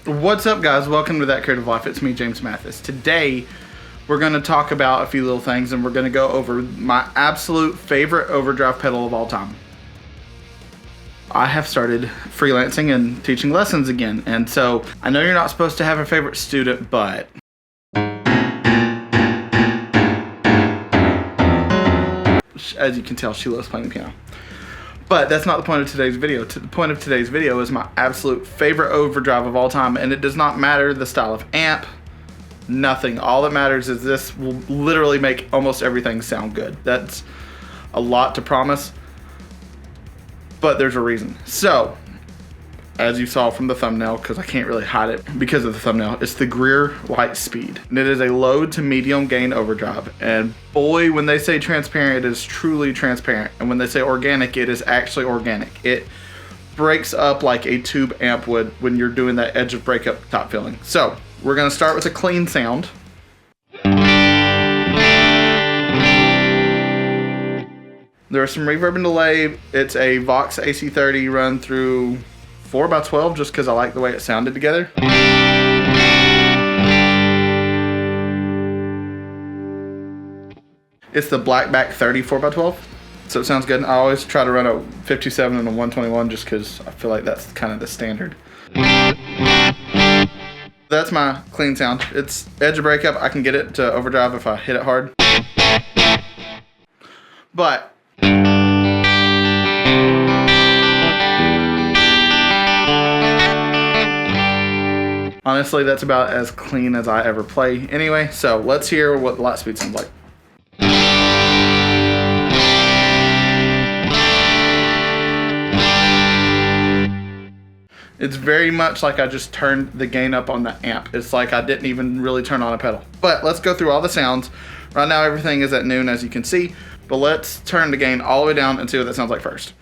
What's up, guys? Welcome to That Creative Life. It's me, James Mathis. Today we're going to talk about a few little things, and we're going to go over my absolute favorite overdrive pedal of all time. I have started freelancing and teaching lessons again, and so I know you're not supposed to have a favorite student, but as you can tell, she loves playing the piano. But that's not the point of today's video. The point of today's video is my absolute favorite overdrive of all time, and it does not matter the style of amp, nothing. All that matters is this will literally make almost everything sound good. That's a lot to promise, but there's a reason. So, as you saw from the thumbnail, because I can't really hide it because of the thumbnail, it's the Greer Lightspeed. And it is a low to medium gain overdrive. And boy, when they say transparent, it is truly transparent. And when they say organic, it is actually organic. It breaks up like a tube amp would when you're doing that edge of breakup top filling. So, we're gonna start with a clean sound. There's some reverb and delay. It's a Vox AC30 run through 4x12 just because I like the way it sounded together. It's the Blackback 30 4x12, so it sounds good. I always try to run a 57 and a 121 just because I feel like that's kind of the standard. That's my clean sound. It's edge of breakup. I can get it to overdrive if I hit it hard. But honestly, that's about as clean as I ever play anyway. So let's hear what the Lightspeed sounds like. It's very much like I just turned the gain up on the amp. It's like I didn't even really turn on a pedal. But let's go through all the sounds. Right now everything is at noon, as you can see. But let's turn the gain all the way down and see what that sounds like first.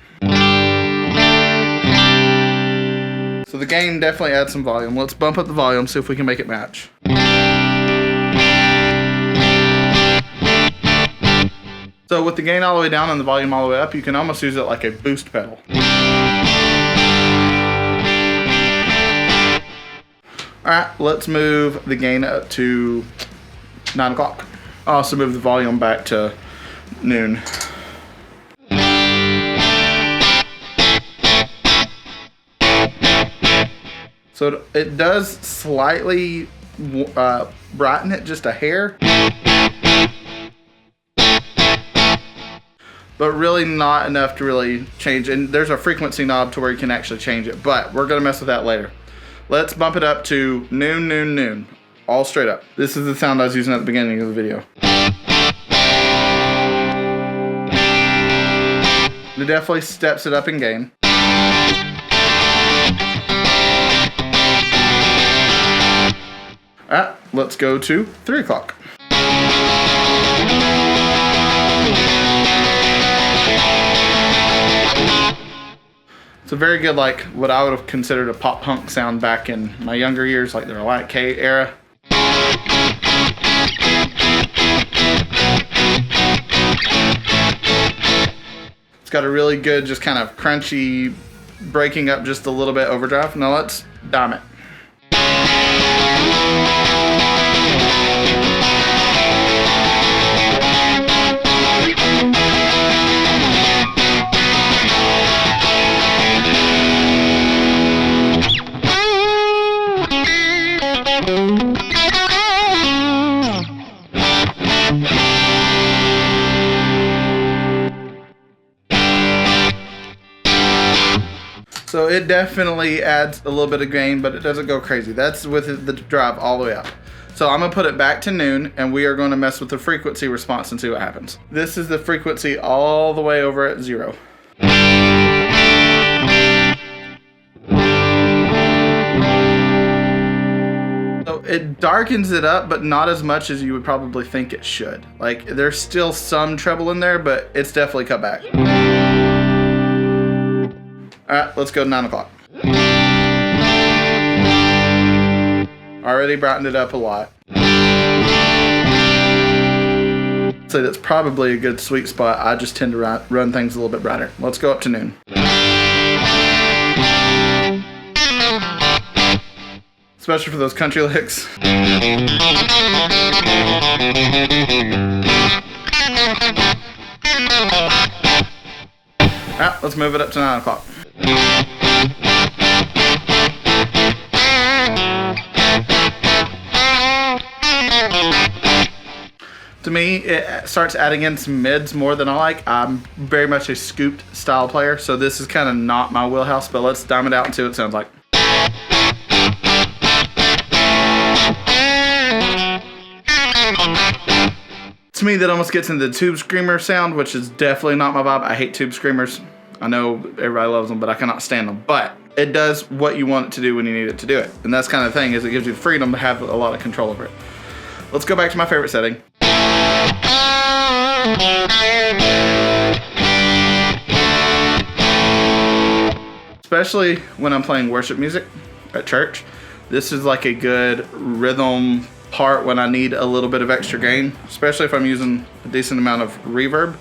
So the gain definitely adds some volume. Let's bump up the volume, see if we can make it match. So with the gain all the way down and the volume all the way up, you can almost use it like a boost pedal. Alright, let's move the gain up to 9 o'clock. I'll also move the volume back to noon. So it does slightly brighten it just a hair, but really not enough to really change. And there's a frequency knob to where you can actually change it, but we're gonna mess with that later. Let's bump it up to noon, noon, noon, all straight up. This is the sound I was using at the beginning of the video. It definitely steps it up in gain. Alright, let's go to 3 o'clock. It's a very good, like, what I would have considered a pop punk sound back in my younger years, like the Relient K era. It's got a really good, just kind of crunchy, breaking up just a little bit overdrive. Now let's dime it. So it definitely adds a little bit of gain, but it doesn't go crazy. That's with the drive all the way up. So I'm gonna put it back to noon, and we are gonna mess with the frequency response and see what happens. This is the frequency all the way over at 0. So it darkens it up, but not as much as you would probably think it should. Like, there's still some treble in there, but it's definitely cut back. Alright, let's go to 9 o'clock. Already brightened it up a lot. So that's probably a good sweet spot. I just tend to run things a little bit brighter. Let's go up to noon. especially for those country licks. Alright, let's move it up to 9 o'clock. To me, it starts adding in some mids more than I like. I'm very much a scooped style player, so this is kind of not my wheelhouse, but let's dime it out and see what it sounds like. To me, that almost gets into the tube screamer sound, which is definitely not my vibe. I hate tube screamers. I know everybody loves them, but I cannot stand them. But it does what you want it to do when you need it to do it. And that's kind of the thing, is it gives you the freedom to have a lot of control over it. Let's go back to my favorite setting. Especially when I'm playing worship music at church. This is like a good rhythm part when I need a little bit of extra gain, especially if I'm using a decent amount of reverb.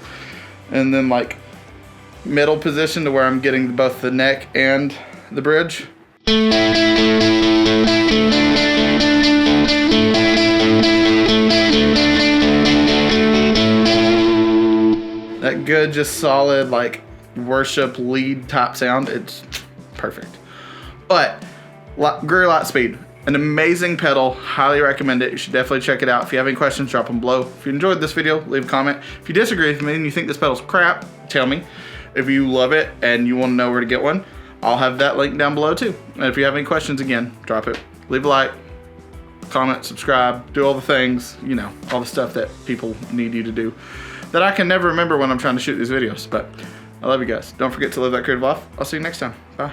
And then like middle position to where I'm getting both the neck and the bridge. That good, just solid, like worship lead type sound. It's perfect. But Greer Lightspeed, an amazing pedal. Highly recommend it. You should definitely check it out. If you have any questions, drop them below. If you enjoyed this video, leave a comment. If you disagree with me and you think this pedal's crap, tell me. If you love it and you want to know where to get one, I'll have that link down below too. And if you have any questions, again, drop it. Leave a like, comment, subscribe, do all the things, you know, all the stuff that people need you to do that I can never remember when I'm trying to shoot these videos. But I love you guys. Don't forget to live that creative life. I'll see you next time. Bye.